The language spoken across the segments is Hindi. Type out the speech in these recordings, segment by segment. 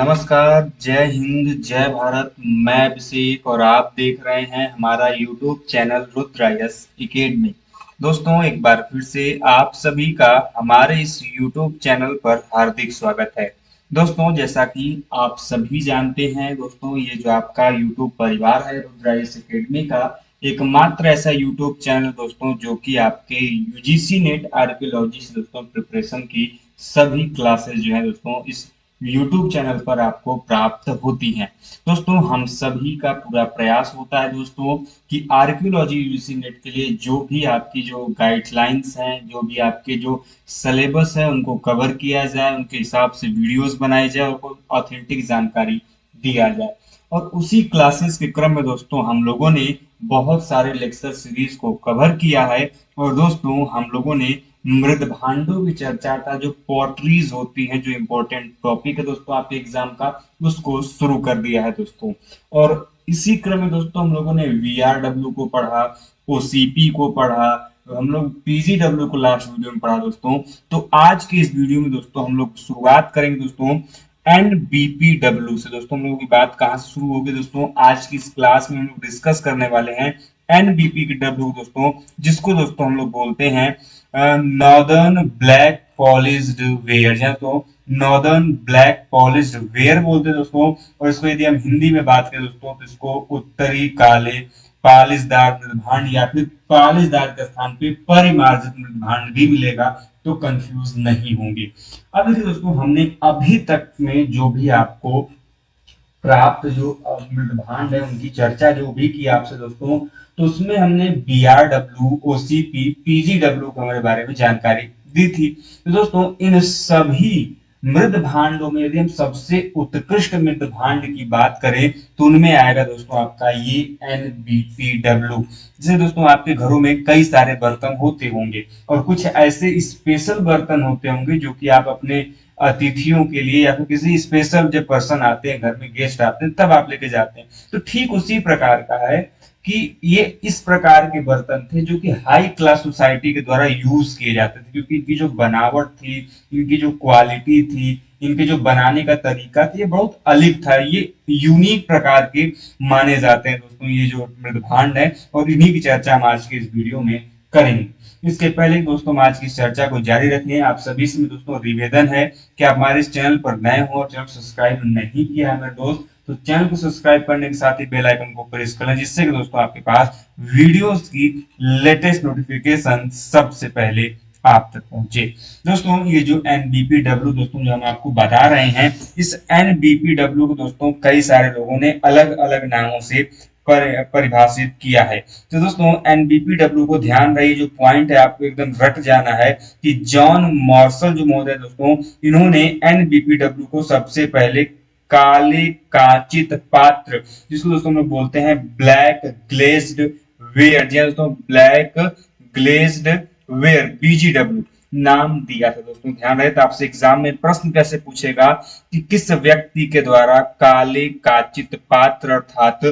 नमस्कार, जय हिंद, जय भारत। मैं अभिषेक और आप देख रहे हैं हमारा यूट्यूब चैनल रुद्रायस एकेडमी। दोस्तों, एक बार फिर से आप सभी का हमारे इस यूट्यूब चैनल पर हार्दिक स्वागत है। दोस्तों, जैसा कि आप सभी जानते हैं दोस्तों, ये जो आपका यूट्यूब परिवार है रुद्रायस एकेडमी का एकमात्र ऐसा यूट्यूब चैनल दोस्तों जो कि आपके यूजीसी नेट आर्कियोलॉजी से दोस्तों प्रिपरेशन की सभी क्लासेस जो है दोस्तों इस यूट्यूब चैनल पर आपको प्राप्त होती हैं। दोस्तों, हम सभी का पूरा प्रयास होता है दोस्तों कि आर्कियोलॉजी यूजीसी नेट के लिए जो भी आपकी जो गाइडलाइंस हैं, जो भी आपके जो सिलेबस है, उनको कवर किया जाए, उनके हिसाब से वीडियोस बनाए जाए और ऑथेंटिक जानकारी दिया जाए। और उसी क्लासेस के क्रम में दोस्तों हम लोगों ने बहुत सारे लेक्चर सीरीज को कवर किया है। और दोस्तों, हम लोगों ने मृद भांडों की चर्चा का जो पॉटरीज होती हैं, जो इम्पोर्टेंट टॉपिक है दोस्तों आपके एग्जाम का, उसको शुरू कर दिया है दोस्तों। और इसी क्रम में दोस्तों हम लोगों ने वीआरडब्ल्यू को पढ़ा, ओसीपी को पढ़ा, हम लोग पीजीडब्ल्यू को लास्ट वीडियो में पढ़ा दोस्तों। तो आज के इस वीडियो में दोस्तों हम लोग शुरुआत करेंगे दोस्तों एनबीपीडब्ल्यू से। दोस्तों, हम लोगों की बात कहाँ से शुरू होगी दोस्तों? आज की इस क्लास में हम लोग डिस्कस करने वाले हैं एनबीपीडब्ल्यू दोस्तों, जिसको दोस्तों हम लोग बोलते हैं नॉर्दर्न ब्लैक पॉलिश्ड वेयर, या तो नॉर्दर्न ब्लैक पॉलिश्ड वेयर बोलते हैं दोस्तों। और इसको यदि हम हिंदी में बात करें दोस्तों तो इसको उत्तरी काले पालिशदार मृदभांड या फिर पालिशदार के स्थान पे परिमार्जित मृदभांड भी मिलेगा, तो कंफ्यूज नहीं होंगे। अब देखिए दोस्तों, हमने अभी तक में जो भी आपको प्राप्त जो मृदभांड है उनकी चर्चा जो भी की आपसे दोस्तों, तो उसमें हमने बीआरडब्ल्यू, ओसीपी, पीजीडब्ल्यू के हमारे बारे में जानकारी दी थी। तो दोस्तों, इन सभी मृद भांडों में यदि हम सबसे उत्कृष्ट मृद भांड की बात करें तो उनमें आएगा दोस्तों आपका ये एनबीपीडब्ल्यू। जैसे दोस्तों आपके घरों में कई सारे बर्तन होते होंगे और कुछ ऐसे स्पेशल बर्तन होते होंगे जो कि आप अपने अतिथियों के लिए या फिर किसी स्पेशल जब पर्सन आते हैं, घर में गेस्ट आते हैं, तब आप लेके जाते हैं। तो ठीक उसी प्रकार का है कि ये इस प्रकार के बर्तन थे जो कि हाई क्लास सोसाइटी के द्वारा यूज किए जाते थे, क्योंकि इनकी जो बनावट थी, इनकी जो क्वालिटी थी, इनके जो बनाने का तरीका था, ये बहुत अलग था। ये यूनिक प्रकार के माने जाते हैं दोस्तों ये जो मृदभांड है, और इन्हीं की चर्चा हम आज के इस वीडियो में करेंगे। इसके पहले दोस्तों हम आज की चर्चा को जारी रखें, आप सभी से दोस्तों निवेदन है कि आप हमारे इस चैनल पर नए हो और चैनल सब्सक्राइब नहीं किया है मेरे दोस्त, तो चैनल को सब्सक्राइब करने के साथ ही बेल आइकन को प्रेस कर लें, जिससे कि दोस्तों आपके पास वीडियोस की लेटेस्ट नोटिफिकेशन सबसे पहले आप तक पहुंचे। दोस्तों, ये जो एनबीपीडब्ल्यू दोस्तों जो हम आपको बता रहे हैं, इस एनबीपीडब्ल्यू को दोस्तों कई सारे लोगों ने अलग अलग नामों से परिभाषित किया है। तो दोस्तों, एनबीपीडब्ल्यू को ध्यान रही जो पॉइंट है आपको एकदम रट जाना है कि जॉन मॉर्सल जो महोदय दोस्तों, इन्होंने एनबीपीडब्ल्यू को सबसे पहले काले कांचित पात्र, जिसको दोस्तों हम लोग बोलते हैं ब्लैक ग्लेज्ड वेयर, जी दोस्तों, ब्लैक ग्लेज्ड वेयर बीजीडब्ल्यू नाम दिया था दोस्तों। ध्यान रहे, तो आपसे एग्जाम में प्रश्न कैसे पूछेगा कि किस व्यक्ति के द्वारा काले काचित पात्र अर्थात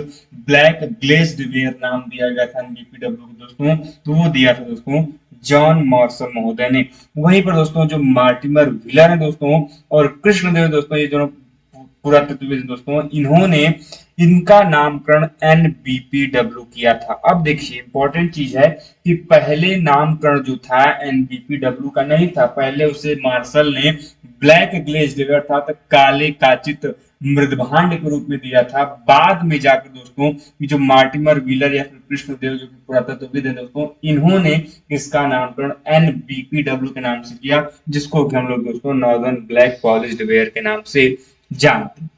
ब्लैक ग्लेज्ड वेयर नाम दिया गया था एनबीपीडब्ल्यू को दोस्तों, तो वो दिया था दोस्तों जॉन मॉर्सल महोदय ने। वहीं पर दोस्तों जो मार्टिमर व्हीलर है दोस्तों और कृष्णदेव दोस्तों, ये दोनों पुरातत्वविद दोस्तों, इन्होंने इनका नामकरण एनबीपीडब्ल्यू किया था। अब देखिए इंपॉर्टेंट चीज है कि पहले नामकरण जो था एनबीपीडब्ल्यू का नहीं था, पहले उसे मार्शल ने ब्लैक ग्लेज्ड अर्थात काले काचित मृदभांड के रूप में दिया था। बाद में जाकर दोस्तों ये जो मार्टिमर व्हीलर या फिर कृष्णदेव जो कि पुरातत्वविद है दोस्तों, इन्होंने इसका नामकरण एनबीपीडब्ल्यू के नाम से किया, जिसको हम लोग दोस्तों नॉर्दर्न ब्लैक पॉलिश्ड वेयर के नाम से जानते हैं।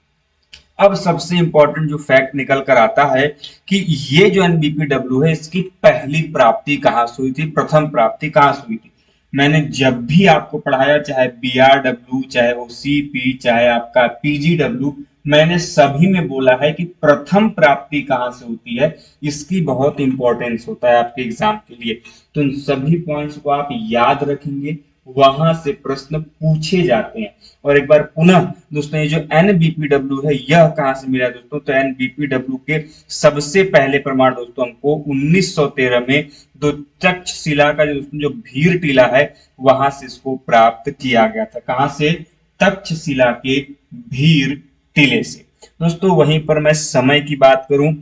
अब सबसे इंपॉर्टेंट जो फैक्ट निकल कर आता है कि ये जो एनबीपीडब्ल्यू है, इसकी पहली प्राप्ति कहां से हुई थी, प्रथम प्राप्ति कहां से हुई थी? मैंने जब भी आपको पढ़ाया, चाहे बीआरडब्ल्यू, चाहे ओसीपी, चाहे आपका पीजीडब्ल्यू, मैंने सभी में बोला है कि प्रथम प्राप्ति कहां से होती है, इसकी बहुत इंपॉर्टेंस होता है आपके एग्जाम के लिए। तो इन सभी पॉइंट्स को आप याद रखेंगे, वहां से प्रश्न पूछे जाते हैं। और एक बार पुनः दोस्तों, ये जो एनबीपीडब्ल्यू है यह कहां से मिला दोस्तों? तो एनबीपीडब्ल्यू के सबसे पहले प्रमाण दोस्तों हमको 1913 में दो तक्षशिला का जो भीर टीला है वहां से इसको प्राप्त किया गया था। कहां से? तक्षशिला के भीर टिले से। दोस्तों वहीं पर मैं समय की बात करूं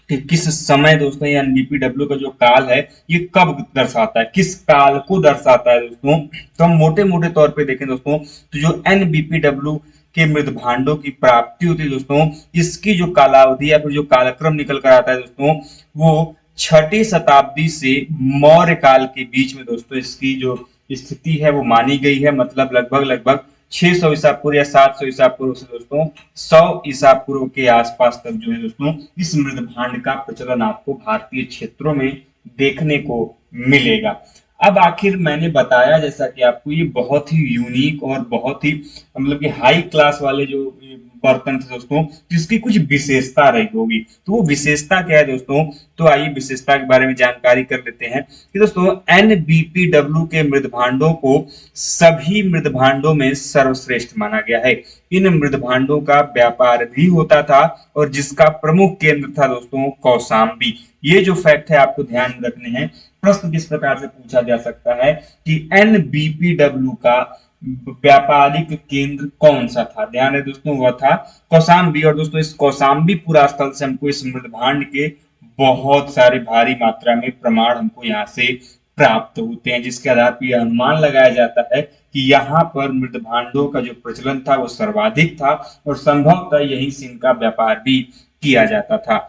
कि किस समय दोस्तों ये एनबीपीडब्ल्यू का जो काल है ये कब दर्शाता है, किस काल को दर्शाता है दोस्तों। तो हम मोटे मोटे तौर पे देखें दोस्तों, तो जो एनबीपीडब्ल्यू के मृद भांडों की प्राप्ति होती है दोस्तों, इसकी जो कालावधि या फिर जो कालक्रम निकल कर आता है दोस्तों, वो छठी शताब्दी से मौर्य काल के बीच में दोस्तों इसकी जो स्थिति है वो मानी गई है। मतलब लगभग लगभग 600 ईसा पूर्व या 700 ईसा पूर्व से दोस्तों 100 ईसा पूर्व के आसपास तक जो है दोस्तों इस मृद भांड का प्रचलन आपको भारतीय क्षेत्रों में देखने को मिलेगा। अब आखिर मैंने बताया जैसा कि आपको ये बहुत ही यूनिक और बहुत ही मतलब कि हाई क्लास वाले जो बर्तन थे दोस्तों, जिसकी कुछ विशेषता रही होगी। तो वो विशेषता क्या है दोस्तों, तो आइए विशेषता के बारे में जानकारी कर लेते हैं कि दोस्तों एनबीपीडब्ल्यू के मृद भांडों को सभी मृद भांडों में सर्वश्रेष्ठ माना गया है। इन मृद भांडों का व्यापार भी होता था और जिसका प्रमुख केंद्र था दोस्तों कौशाम्बी। ये जो फैक्ट है आपको ध्यान रखने हैं। प्रश्न किस प्रकार से पूछा जा सकता है कि एनबीपीडब्ल्यू का व्यापारिक केंद्र कौन सा था, ध्यान है दोस्तों वह था कौशाम्बी। और दोस्तों इस कौशाम्बी पुरा स्थल से हमको इस मृद भांड के बहुत सारे भारी मात्रा में प्रमाण हमको यहाँ से प्राप्त होते हैं, जिसके आधार पर यह अनुमान लगाया जाता है कि यहाँ पर मृद भांडों का जो प्रचलन था वो सर्वाधिक था और संभवतः यही से इनका व्यापार भी किया जाता था।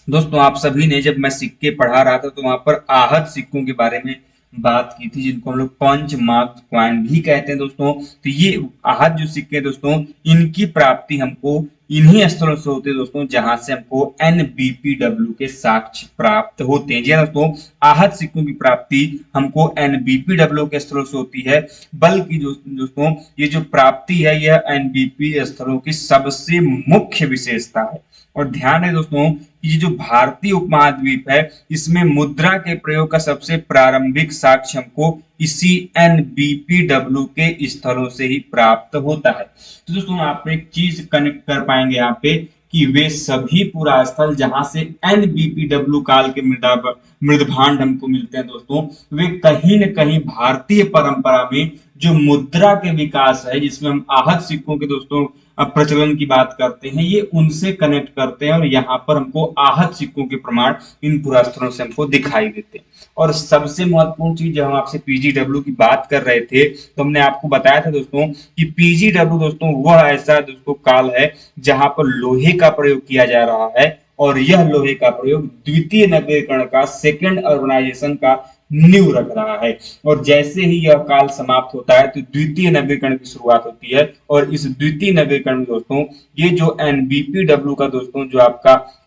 दोस्तों आप सभी ने, जब मैं सिक्के पढ़ा रहा था तो वहां पर आहत सिक्कों के बारे में बात की थी, जिनको हम लोग पंच मार्क क्वाइन भी कहते हैं दोस्तों। तो ये आहत जो सिक्के दोस्तों, इनकी प्राप्ति हमको इन्हीं स्थलों से होते हैं दोस्तों जहां से हमको एनबीपीडब्ल्यू के साक्ष्य प्राप्त होते हैं। जी हाँ दोस्तों, आहत सिक्कों की प्राप्ति हमको एनबीपीडब्ल्यू के स्थलों से होती है, बल्कि दोस्तों ये जो प्राप्ति है यह एनबीपी स्थलों की सबसे मुख्य विशेषता है। और ध्यान है दोस्तों कि ये जो भारतीय उपमहाद्वीप है इसमें मुद्रा के प्रयोग का सबसे प्रारंभिक साक्ष्य हमको इसी एनबीपीडब्ल्यू के स्थलों से ही प्राप्त होता है। तो दोस्तों आप एक चीज कनेक्ट कर पाएंगे यहाँ पे कि वे सभी पुरा स्थल जहां से एनबीपीडब्ल्यू काल के मृद भांड हमको मिलते हैं दोस्तों, वे कहीं न कहीं भारतीय परंपरा में जो मुद्रा के विकास है, जिसमें हम आहत सिक्कों के दोस्तों प्रचलन की बात करते हैं, ये उनसे कनेक्ट करते हैं और यहाँ पर हमको आहत सिक्कों के प्रमाण इन पुरास्थलों से हमको दिखाई देते हैं। और सबसे महत्वपूर्ण चीज, जब हम आपसे पीजीडब्ल्यू की बात कर रहे थे तो हमने आपको बताया था दोस्तों कि पीजीडब्ल्यू दोस्तों वह ऐसा दोस्तों काल है जहां पर लोहे का प्रयोग किया जा रहा है और यह लोहे का प्रयोग द्वितीय नगरीकरण का, सेकेंड अर्बनाइजेशन का नींव रख रहा है। और जैसे ही यह काल समाप्त होता है तो द्वितीय नगरीकरण की शुरुआत होती है और इस द्वितीय नगरीकरण में दोस्तों ये जो एनबीपीडब्ल्यू का दोस्तों जो आपका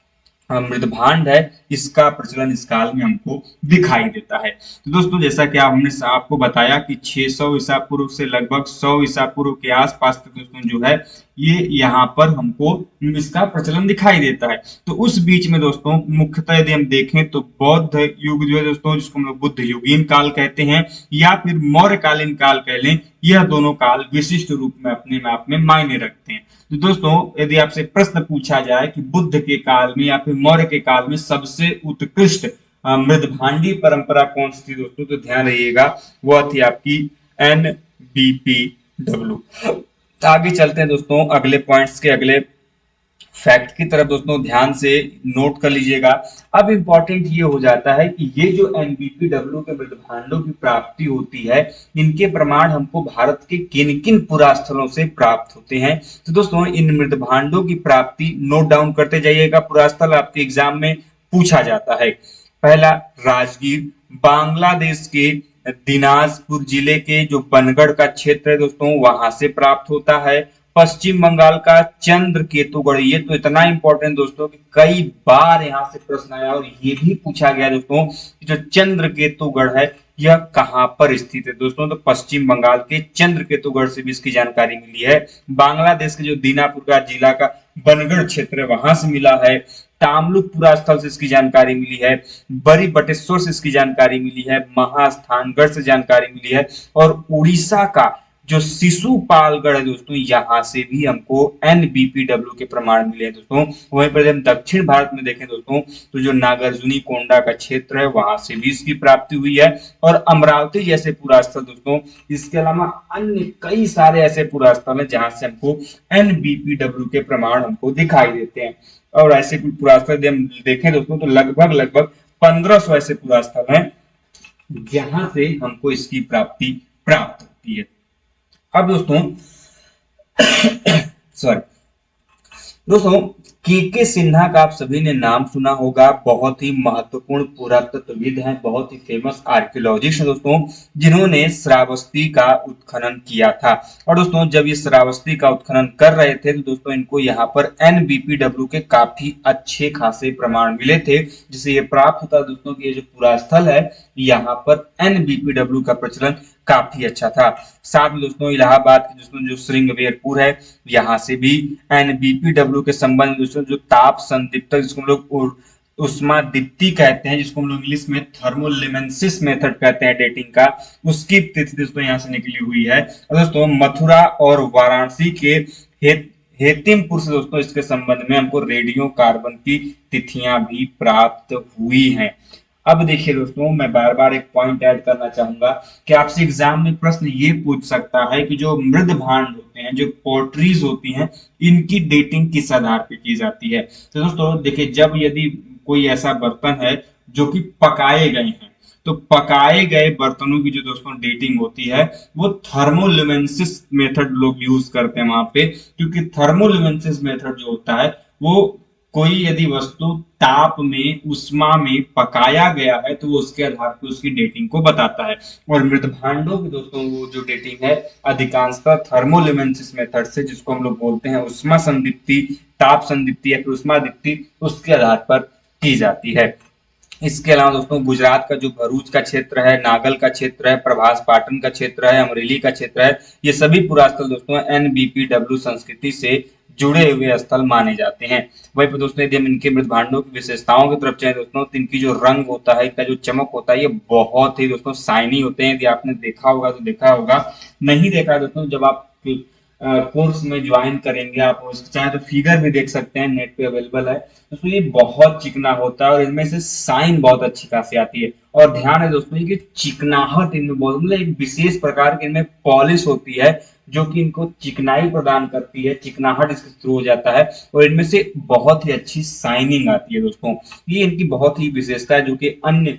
मृद भांड है इसका प्रचलन इस काल में हमको दिखाई देता है। तो दोस्तों जैसा कि हमने आपको बताया कि 600 ईसा पूर्व से लगभग 100 ईसा पूर्व के आसपास तक दोस्तों जो है ये यहाँ पर हमको इसका प्रचलन दिखाई देता है। तो उस बीच में दोस्तों मुख्यतः यदि हम देखें तो बौद्ध युग जो है दोस्तों, जिसको हम लोग बुद्ध युगीन काल कहते हैं या फिर मौर्यकालीन काल कह लें, यह दोनों काल विशिष्ट रूप में अपने आप में मायने रखते हैं। तो दोस्तों यदि आपसे प्रश्न पूछा जाए कि बुद्ध के काल में या फिर मौर्य के काल में सबसे उत्कृष्ट मृद भांडी परंपरा कौन सी थी दोस्तों, तो ध्यान रहिएगा वह थी आपकी एनबीपीडब्ल्यू। आगे चलते हैं दोस्तों अगले पॉइंट्स के अगले फैक्ट की तरफ दोस्तों, ध्यान से नोट कर लीजिएगा। अब इंपॉर्टेंट ये हो जाता है कि ये जो एनबीपीडब्ल्यू के मृद भांडों की प्राप्ति होती है, इनके प्रमाण हमको भारत के किन किन पुरास्थलों से प्राप्त होते हैं। तो दोस्तों इन मृद भांडों की प्राप्ति नोट डाउन करते जाइएगा, पुरास्थल आपके एग्जाम में पूछा जाता है। पहला राजगीर, बांग्लादेश के दिनाजपुर जिले के जो बनगढ़ का क्षेत्र है दोस्तों वहां से प्राप्त होता है। पश्चिम बंगाल का चंद्र केतुगढ़, ये तो इतना इंपॉर्टेंट दोस्तों कि कई बार यहाँ से प्रश्न आया और ये भी पूछा गया दोस्तों जो चंद्र केतुगढ़ है यह कहाँ पर स्थित है दोस्तों, तो पश्चिम बंगाल के चंद्र केतुगढ़ से भी इसकी जानकारी मिली है। बांग्लादेश के जो दीनापुर का जिला का बनगढ़ क्षेत्र है वहां से मिला है। तामलुक पुरा स्थल से इसकी जानकारी मिली है। बड़ी बटेश्वर से इसकी जानकारी मिली है। महास्थानगढ़ से जानकारी मिली है और उड़ीसा का जो शिशुपालगढ़ है दोस्तों, यहाँ से भी हमको NBPW के प्रमाण मिले हैं दोस्तों। वहीं पर हम दक्षिण भारत में देखें दोस्तों, तो जो नागार्जुनी कोंडा का क्षेत्र है वहां से भी इसकी प्राप्ति हुई है। और अमरावती जैसे पुरास्थल दोस्तों, इसके अलावा अन्य कई सारे ऐसे पुरास्थल हैं जहां से हमको NBPW के प्रमाण हमको दिखाई देते हैं। और ऐसे पुरास्थल यदि हम देखें दोस्तों, तो लगभग लगभग 1500 ऐसे पुरास्थल हैं जहां से हमको इसकी प्राप्ति प्राप्त होती है। अब दोस्तों सॉरी दोस्तों, के सिन्हा का आप सभी ने नाम सुना होगा। बहुत ही महत्वपूर्ण पुरातत्वविद हैं, बहुत ही फेमस आर्कियोलॉजिस्ट हैं दोस्तों, जिन्होंने श्रावस्ती का उत्खनन किया था। और दोस्तों जब ये श्रावस्ती का उत्खनन कर रहे थे तो दोस्तों इनको यहाँ पर NBPW के काफी अच्छे खासे प्रमाण मिले थे, जिससे ये प्राप्त होता है दोस्तों कि ये जो पुरास्थल है यहाँ पर NBPW का प्रचलन काफी अच्छा था। साथ में दोस्तों इलाहाबाद के दोस्तों जो श्रृंगवेरपुर है, यहाँ से भी NBPW के संबंध दोस्तों जो ताप संदीप्तक, जिसको हम लोग उष्मा दीप्ति कहते हैं, जिसको हम लोग इंग्लिश में थर्मोलिमेंसिस मेथड कहते हैं डेटिंग का, उसकी तिथि दोस्तों यहाँ से निकली हुई है। और दोस्तों मथुरा और वाराणसी के हेतिमपुर से दोस्तों इसके संबंध में हमको रेडियो कार्बन की तिथियां भी प्राप्त हुई हैं। अब देखिए दोस्तों, मैं बार बार एक पॉइंट ऐड करना चाहूंगा कि आपसे एग्जाम में प्रश्न ये पूछ सकता है कि जो मृद भांड होते हैं, जो पोट्रीज होती हैं, इनकी डेटिंग किस आधार पर की जाती है। तो दोस्तों देखिए, जब यदि कोई ऐसा बर्तन है जो कि पकाए गए हैं, तो पकाए गए बर्तनों की जो दोस्तों डेटिंग होती है वो थर्मोल्यूमेंसिस मेथड लोग यूज करते हैं वहां पे, क्योंकि थर्मोल्यूमेंसिस मेथड जो होता है वो कोई यदि वस्तु ताप में उष्मा में पकाया गया है तो वो उसके आधार पर उसकी डेटिंग को बताता है। और मृत भांडों की दोस्तों वो जो डेटिंग है अधिकांशतः थर्मोल्यूमेंसिस मेथड से, जिसको हम लोग बोलते हैं उष्मा संदीप्ति, ताप संदीप्ति या फिर उष्मा दीप्ति, उसके आधार पर की जाती है। इसके अलावा दोस्तों गुजरात का जो भरूच का क्षेत्र है, नागल का क्षेत्र है, प्रभास पाटन का क्षेत्र है, अमरेली का क्षेत्र है, ये सभी पुरास्थल दोस्तों NBPW संस्कृति से जुड़े हुए स्थल माने जाते हैं। वही पर दोस्तों यदि हम इनके मृत भांडों की विशेषताओं की तरफ जाए दोस्तों, तो इनकी जो रंग होता है, इनका जो चमक होता है, ये बहुत ही दोस्तों शाइनी होते हैं। यदि आपने देखा होगा तो देखा होगा, नहीं देखा दोस्तों जब आप कोर्स में ज्वाइन करेंगे आप चाहे तो फिगर भी देख सकते हैं, नेट पे अवेलेबल है दोस्तों। ये बहुत चिकना होता है और इनमें से साइन बहुत अच्छी खासी आती है। और ध्यान है दोस्तों कि चिकनाहट इनमें बहुत, मतलब एक विशेष प्रकार की इनमें पॉलिश होती है जो कि इनको चिकनाई प्रदान करती है, चिकनाहट इसके थ्रू हो जाता है और इनमें से बहुत ही अच्छी शाइनिंग आती है दोस्तों। ये इनकी बहुत ही विशेषता है जो कि अन्य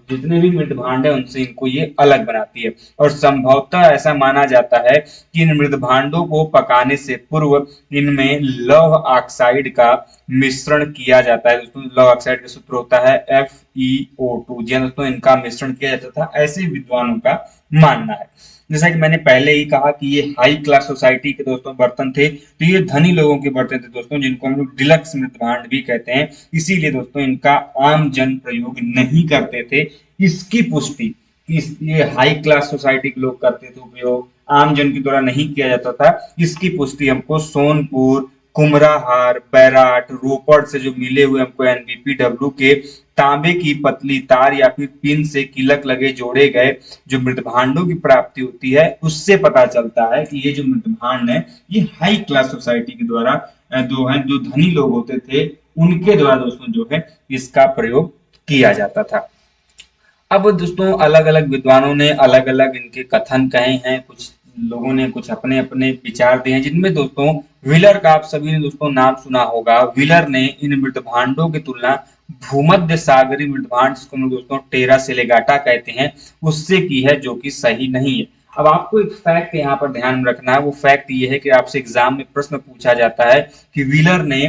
जितने भी मृद भांड है उनसे इनको ये अलग बनाती है। और संभवतः ऐसा माना जाता है कि इन मृद भांडों को पकाने से पूर्व इनमें लौह ऑक्साइड का मिश्रण किया जाता है दोस्तों। लौह ऑक्साइड का सूत्र होता है FeO2। जी दोस्तों, इनका मिश्रण किया जाता था, ऐसे विद्वानों का मानना है। जैसा कि मैंने पहले ही कहा कि ये हाई क्लास सोसाइटी के दोस्तों बर्तन थे, तो ये धनी लोगों के बर्तन थे दोस्तों, जिनको हम लोग डिलक्स मृत भांड भी कहते हैं। इसीलिए दोस्तों इनका आम जन प्रयोग नहीं करते थे। इसकी पुष्टि ये हाई क्लास सोसाइटी के लोग करते थे उपयोग, आम जन के द्वारा नहीं किया जाता था। इसकी पुष्टि हमको सोनपुर, कुमराहार, बैराट, रोपड़ से जो मिले हुए हमको NBPW के तांबे की पतली तार या फिर पिन से किलक लगे जोड़े गए जो मृत भांडों की प्राप्ति होती है, उससे पता चलता है कि ये जो मृत भांड है ये हाई क्लास सोसाइटी के द्वारा जो धनी लोग होते थे उनके द्वारा दोस्तों जो है इसका प्रयोग किया जाता था। अब दोस्तों अलग अलग विद्वानों ने अलग अलग इनके कथन कहे हैं, कुछ लोगों ने कुछ अपने अपने विचार दिए हैं, जिनमें दोस्तों व्हीलर का आप सभी ने दोस्तों नाम सुना होगा। व्हीलर ने इन मृत भांडों की तुलना भूमध्य सागरीय मृत भांड, जिसको हम दोस्तों टेरा सेलेगाटा कहते हैं, उससे की है, जो कि सही नहीं है। अब आपको एक फैक्ट यहाँ पर ध्यान में रखना है, वो फैक्ट ये है कि आपसे एग्जाम में प्रश्न पूछा जाता है कि व्हीलर ने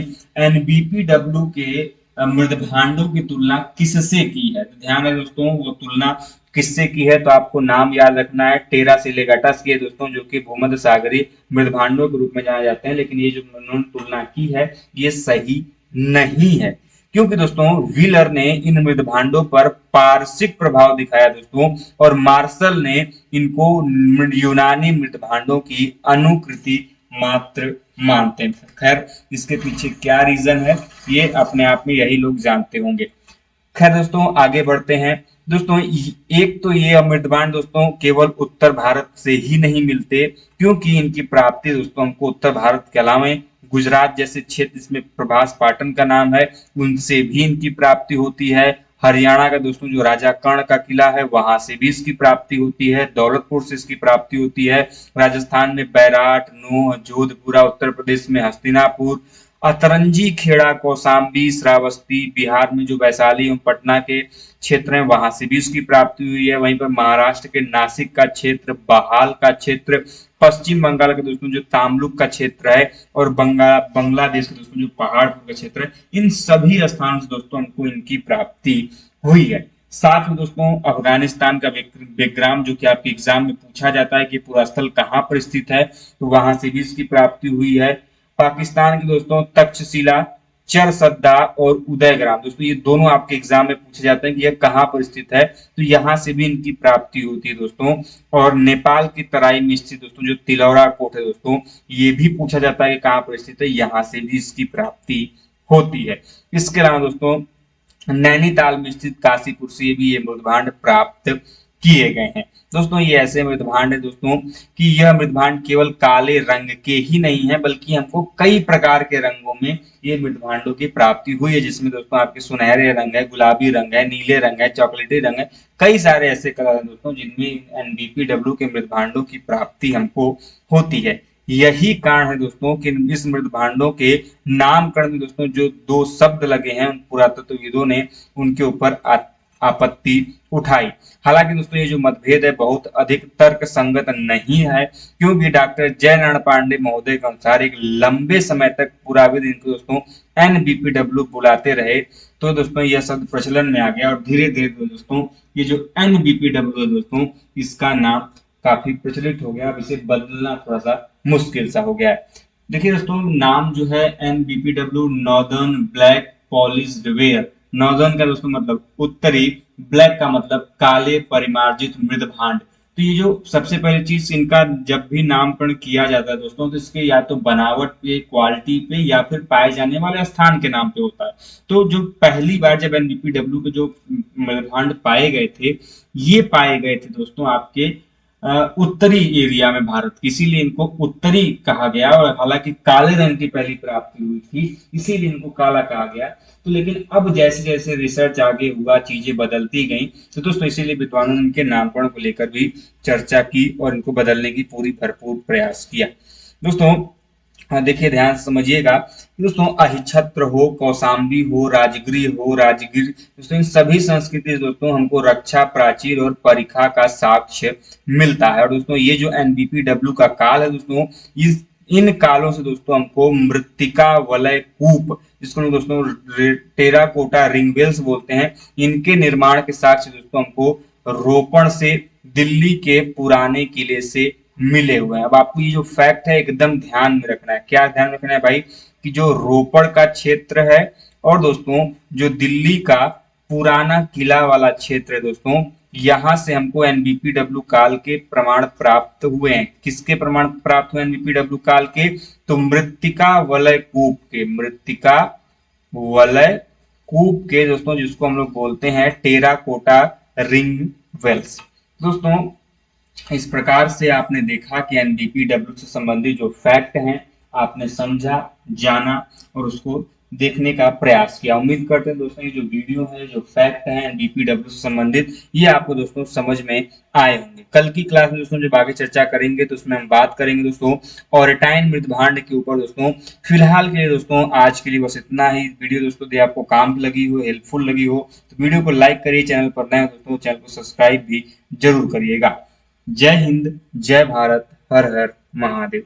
NBPW के मृद भांडों की तुलना किससे की है। तो ध्यान है दोस्तों, वो तुलना किससे की है, तो आपको नाम याद रखना है, टेरा सेलेगाटस की है दोस्तों, जो कि भूमध्य सागरीय मृद भांडों के रूप में जाने जाते हैं। लेकिन ये जो उन्होंने तुलना की है ये सही नहीं है, क्योंकि दोस्तों व्हीलर ने इन मृद भांडों पर पारसिक प्रभाव दिखाया दोस्तों, और मार्शल ने इनको यूनानी मृद भांडों की अनुकृति मात्र मानते हैं। खैर इसके पीछे क्या रीजन है ये अपने आप में यही लोग जानते होंगे। खैर दोस्तों आगे बढ़ते हैं। दोस्तों एक तो ये अमृत भांड दोस्तों केवल उत्तर भारत से ही नहीं मिलते, क्योंकि इनकी प्राप्ति दोस्तों हमको उत्तर भारत के अलावा गुजरात जैसे क्षेत्र जिसमें प्रभास पाटन का नाम है, उनसे भी इनकी प्राप्ति होती है। हरियाणा का दोस्तों जो राजा कर्ण का किला है वहां से भी इसकी प्राप्ति होती है। दौलतपुर से इसकी प्राप्ति होती है। राजस्थान में बैराट, नूह, जोधपुरा, उत्तर प्रदेश में हस्तिनापुर, अतरंजी, खेड़ा, कौशाम्बी, श्रावस्ती, बिहार में जो वैशाली एवं पटना के क्षेत्र हैं वहां से भी उसकी प्राप्ति हुई है। वहीं पर महाराष्ट्र के नासिक का क्षेत्र, बहाल का क्षेत्र, पश्चिम बंगाल के दोस्तों जो तामलुक का क्षेत्र है और बांग्लादेश के दोस्तों जो पहाड़पुर का क्षेत्र है, इन सभी स्थानों से दोस्तों हमको इनकी प्राप्ति हुई है। साथ में दोस्तों अफगानिस्तान का बैकग्राउंड जो कि आपके एग्जाम में पूछा जाता है कि पूरा स्थल कहाँ पर स्थित है, तो वहां से भी इसकी प्राप्ति हुई है। पाकिस्तान की दोस्तों तक्षशिला, चरसद्दा और उदयग्राम, दोस्तों ये दोनों आपके एग्जाम में पूछे जाते हैं कि यह कहाँ पर स्थित है, तो यहाँ से भी इनकी प्राप्ति होती है दोस्तों। और नेपाल की तराई में स्थित दोस्तों जो तिलौरा कोट है दोस्तों, ये भी पूछा जाता है कि कहाँ पर स्थित है, यहाँ से भी इसकी प्राप्ति होती है। इसके अलावा दोस्तों नैनीताल में स्थित काशीपुर से भी ये मृद भांड प्राप्त किए गए हैं। दोस्तों ये ऐसे मृद भांड है दोस्तों कि यह मृद भांड केवल काले रंग के ही नहीं है, बल्कि हमको कई प्रकार के रंगों में ये मृद भांडों की प्राप्ति हुई है, जिसमें दोस्तों आपके सुनहरे रंग है, गुलाबी रंग है, नीले रंग है, चॉकलेटी रंग है, कई सारे ऐसे कलर हैं दोस्तों जिनमें एनबीपीडब्ल्यू के मृद भांडों की प्राप्ति हमको होती है। यही कारण है दोस्तों कि इस मृद भांडों के नामकरण में दोस्तों जो दो शब्द लगे हैं, उन पुरातत्वविदों ने उनके ऊपर आपत्ति उठाई। हालांकि दोस्तों ये जो मतभेद है बहुत अधिक तर्क संगत नहीं है, क्योंकि डॉक्टर जय नारायण पांडे महोदय के अनुसार एक लंबे समय तक पुराविद इनको दोस्तों एनबीपीडब्ल्यू बुलाते रहे, तो दोस्तों यह शब्द प्रचलन में आ गया और धीरे धीरे दोस्तों ये जो एनबीपीडब्ल्यू है दोस्तों इसका नाम काफी प्रचलित हो गया। अब इसे बदलना थोड़ा सा मुश्किल सा हो गया है। देखिए दोस्तों नाम जो है एनबीपीडब्ल्यू northern black polished where, northern का दोस्तों मतलब उत्तरी, ब्लैक का मतलब काले परिमार्जित मृद भांड। तो ये जो सबसे पहली चीज इनका जब भी नामकरण किया जाता है दोस्तों तो इसके या तो बनावट पे, क्वालिटी पे या फिर पाए जाने वाले स्थान के नाम पे होता है। तो जो पहली बार जब एनबीपीडब्ल्यू के जो मृद भांड पाए गए थे, ये पाए गए थे दोस्तों आपके उत्तरी एरिया में भारत की, इसीलिए इनको उत्तरी कहा गया। और हालांकि काले रंग की पहली प्राप्ति हुई थी इसीलिए इनको काला कहा गया। तो लेकिन अब जैसे जैसे रिसर्च आगे हुआ, चीजें बदलती गई, तो दोस्तों इसीलिए विद्वानों ने इनके नामकरण को लेकर भी चर्चा की और इनको बदलने की पूरी भरपूर प्रयास किया। दोस्तों देखिए ध्यान से समझिएगा दोस्तों, अहिछत्र हो, कौशाम्बी हो, राजगिर दोस्तों इन सभी संस्कृति दोस्तों हमको रक्षा, प्राचीर और परिखा का साक्ष्य मिलता है। और दोस्तों ये जो एनबीपीडब्ल्यू का काल है दोस्तों, इस इन कालों से दोस्तों हमको मृत्तिका वलय कूप, जिसको दोस्तों टेराकोटा रिंगवेल्स बोलते हैं, इनके निर्माण के साक्ष्य दोस्तों हमको रोपण से दिल्ली के पुराने किले से मिले हुए हैं। अब आपको ये जो फैक्ट है एकदम ध्यान में रखना है। क्या ध्यान रखना है भाई, कि जो रोपड़ का क्षेत्र है और दोस्तों जो दिल्ली का पुराना किला वाला क्षेत्र है दोस्तों, यहां से हमको एनबीपीडब्ल्यू काल के प्रमाण प्राप्त हुए हैं। किसके प्रमाण प्राप्त हुए एनबीपीडब्ल्यू काल के, तो मृत्तिका वलय कूप के, मृत्तिका वलय कूप के दोस्तों, जिसको हम लोग बोलते हैं टेराकोटा रिंग वेल्स। दोस्तों इस प्रकार से आपने देखा कि एनबीपीडब्ल्यू से संबंधित जो फैक्ट हैं आपने समझा, जाना और उसको देखने का प्रयास किया। उम्मीद करते हैं दोस्तों ये जो वीडियो है, जो फैक्ट है एनबीपीडब्ल्यू से संबंधित, ये आपको दोस्तों समझ में आए होंगे। कल की क्लास में दोस्तों जब आगे चर्चा करेंगे तो उसमें हम बात करेंगे दोस्तों ऑर्टाइन मृद भांड के ऊपर। दोस्तों फिलहाल के लिए दोस्तों आज के लिए बस इतना ही। वीडियो दोस्तों यदि आपको काम लगी हो, हेल्पफुल लगी हो, तो वीडियो को लाइक करिए, चैनल पर नए हो दोस्तों चैनल को सब्सक्राइब भी जरूर करिएगा। जय हिंद, जय भारत, हर हर महादेव।